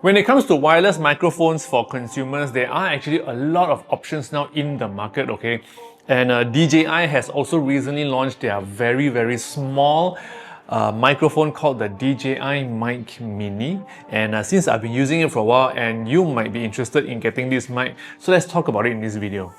When it comes to wireless microphones for consumers, there are actually a lot of options now in the market, okay? And DJI has also recently launched their very small microphone called the DJI Mic Mini. And since I've been using it for a while and you might be interested in getting this mic, so let's talk about it in this video.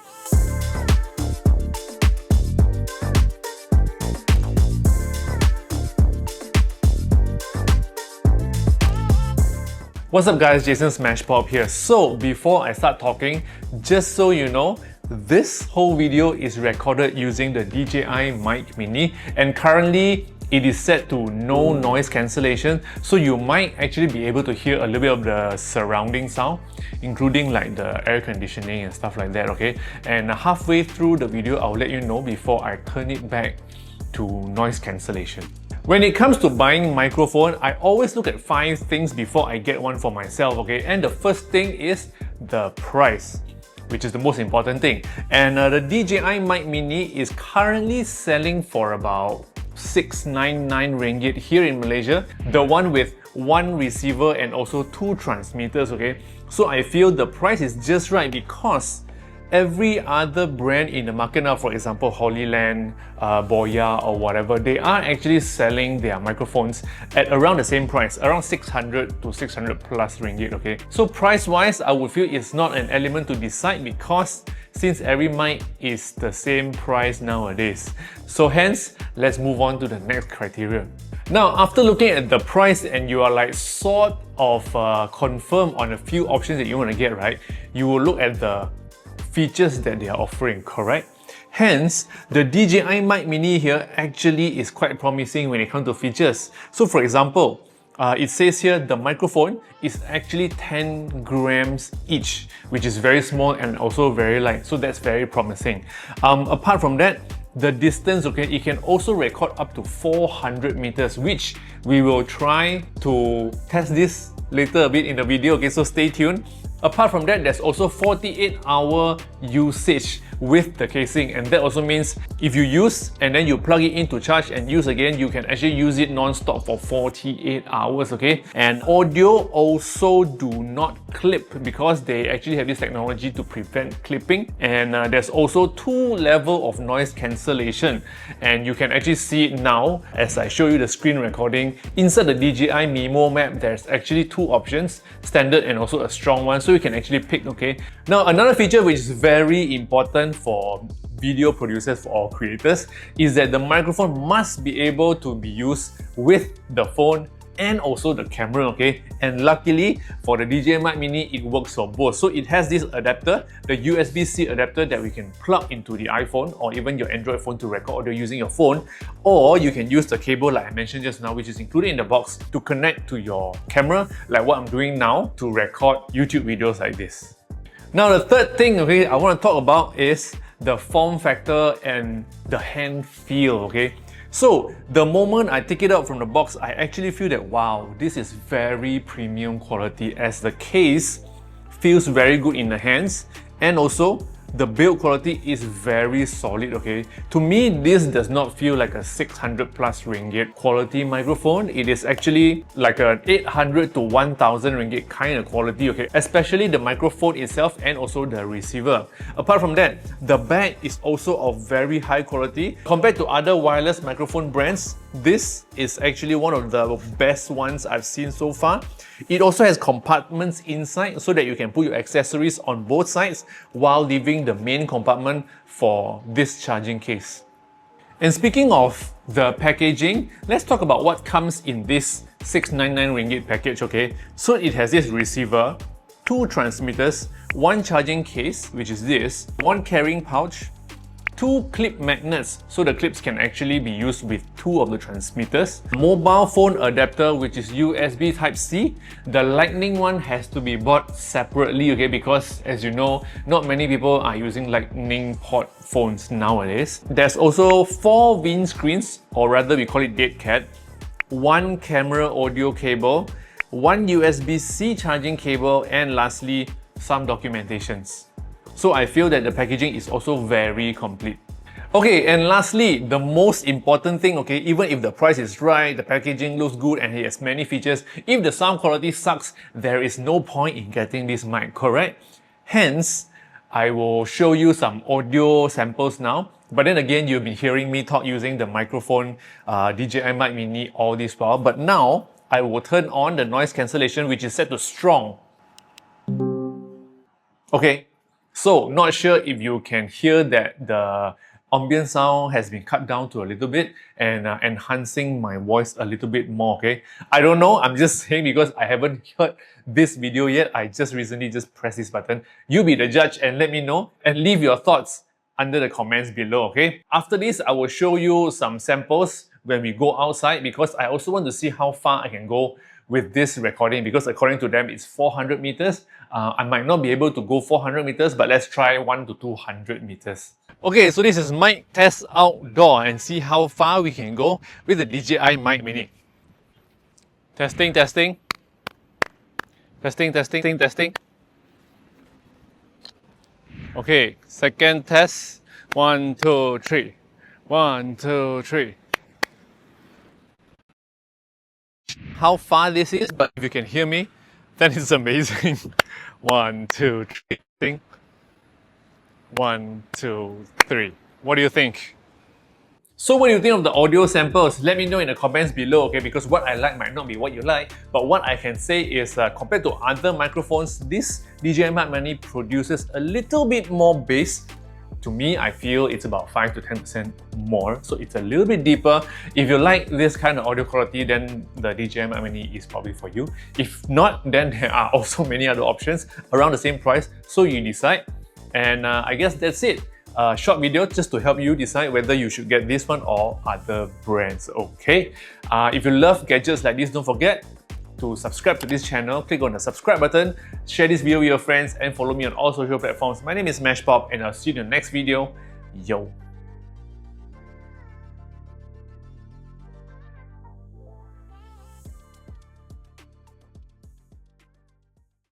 What's up guys, Jason Smashpop here. So before I start talking, just so you know, this whole video is recorded using the DJI Mic Mini and currently it is set to no noise cancellation, so you might actually be able to hear a little bit of the surrounding sound, including like the air conditioning and stuff like that, okay? And halfway through the video, I'll let you know before I turn it back to noise cancellation. When it comes to buying microphone, I always look at 5 things before I get one for myself, okay? And the first thing is the price, which is the most important thing. And the DJI Mic Mini is currently selling for about 699 ringgit here in Malaysia. The one with 1 receiver and also 2 transmitters, okay? So I feel the price is just right because every other brand in the market now, for example, Holyland, Boya or whatever, they are actually selling their microphones at around the same price, around 600 to 600 plus ringgit, okay? So price-wise, I would feel it's not an element to decide because since every mic is the same price nowadays. So hence, let's move on to the next criteria. Now, after looking at the price and you are like sort of confirmed on a few options that you want to get, right? You will look at the features that they are offering, correct? Hence, the DJI Mic Mini here actually is quite promising when it comes to features. So for example, it says here the microphone is actually 10 grams each, which is very small and also very light, so that's very promising. Apart from that, the distance, okay, it can also record up to 400 meters, which we will try to test this later a bit in the video, okay, so stay tuned. Apart from that, there's also 48-hour usage with the casing, and that also means if you use and then you plug it in to charge and use again, you can actually use it non-stop for 48 hours, okay? And audio also do not clip because they actually have this technology to prevent clipping, and there's also 2 levels of noise cancellation, and you can actually see it now as I show you the screen recording. Inside the DJI Memo map, there's actually 2 options, standard and also a strong one, so you can actually pick, okay? Now, another feature which is very important for video producers, for all creators, is that the microphone must be able to be used with the phone and also the camera, okay? And luckily for the DJI Mic Mini, it works for both. So it has this adapter, the USB-C adapter that we can plug into the iPhone or even your Android phone to record audio using your phone, or you can use the cable like I mentioned just now, which is included in the box, to connect to your camera, like what I'm doing now, to record YouTube videos like this. Now the third thing, okay, I want to talk about is the form factor and the hand feel, okay? So the moment I take it out from the box, I actually feel that wow, this is very premium quality, as the case feels very good in the hands and also the build quality is very solid, okay? To me, this does not feel like a 600 plus ringgit quality microphone. It is actually like an 800 to 1000 ringgit kind of quality, okay? Especially the microphone itself and also the receiver. Apart from that, the bag is also of very high quality. Compared to other wireless microphone brands, this is actually one of the best ones I've seen so far. It also has compartments inside so that you can put your accessories on both sides while leaving the main compartment for this charging case. And speaking of the packaging, let's talk about what comes in this 699 ringgit package, okay? So it has this receiver, 2 transmitters, 1 charging case, which is this, 1 carrying pouch, 2 clip magnets, so the clips can actually be used with 2 of the transmitters. Mobile phone adapter, which is USB Type-C. The lightning one has to be bought separately, okay, because as you know, not many people are using lightning port phones nowadays. There's also 4 windscreens, or rather we call it dead cat, 1 camera audio cable, 1 USB-C charging cable, and lastly, some documentations. So I feel that the packaging is also very complete. Okay, and lastly, the most important thing, okay, even if the price is right, the packaging looks good and it has many features, if the sound quality sucks, there is no point in getting this mic, correct? Hence, I will show you some audio samples now. But then again, you've been hearing me talk using the microphone, DJI Mic Mini all this while. But now, I will turn on the noise cancellation, which is set to strong. Okay, so not sure if you can hear that the ambient sound has been cut down to a little bit and enhancing my voice a little bit more, okay? I don't know, I'm just saying because I haven't heard this video yet. I just recently just pressed this button. You be the judge and let me know and leave your thoughts under the comments below, okay? After this, I will show you some samples when we go outside because I also want to see how far I can go with this recording because according to them, it's 400 meters. I might not be able to go 400 meters, but let's try 1 to 200 meters. Okay, so this is mic test outdoor and see how far we can go with the DJI Mic Mini. Testing, testing. Testing, testing, testing. Okay, second test. 1, 2, 3. 1, 2, 3. How far this is, but if you can hear me, then it's amazing. 1, 2, 3. 1, 2, 3. What do you think? So what do you think of the audio samples? Let me know in the comments below, okay? Because what I like might not be what you like, but what I can say is compared to other microphones, this DJI Mic Mini produces a little bit more bass. To me, I feel it's about 5 to 10% more, so it's a little bit deeper. If you like this kind of audio quality, then the DJI Mic Mini is probably for you. If not, then there are also many other options around the same price, so you decide. And I guess that's it. A short video just to help you decide whether you should get this one or other brands, okay? If you love gadgets like this, don't forget to subscribe to this channel, click on the subscribe button, share this video with your friends, and follow me on all social platforms. My name is smashpop, and I'll see you in the next video. Yo!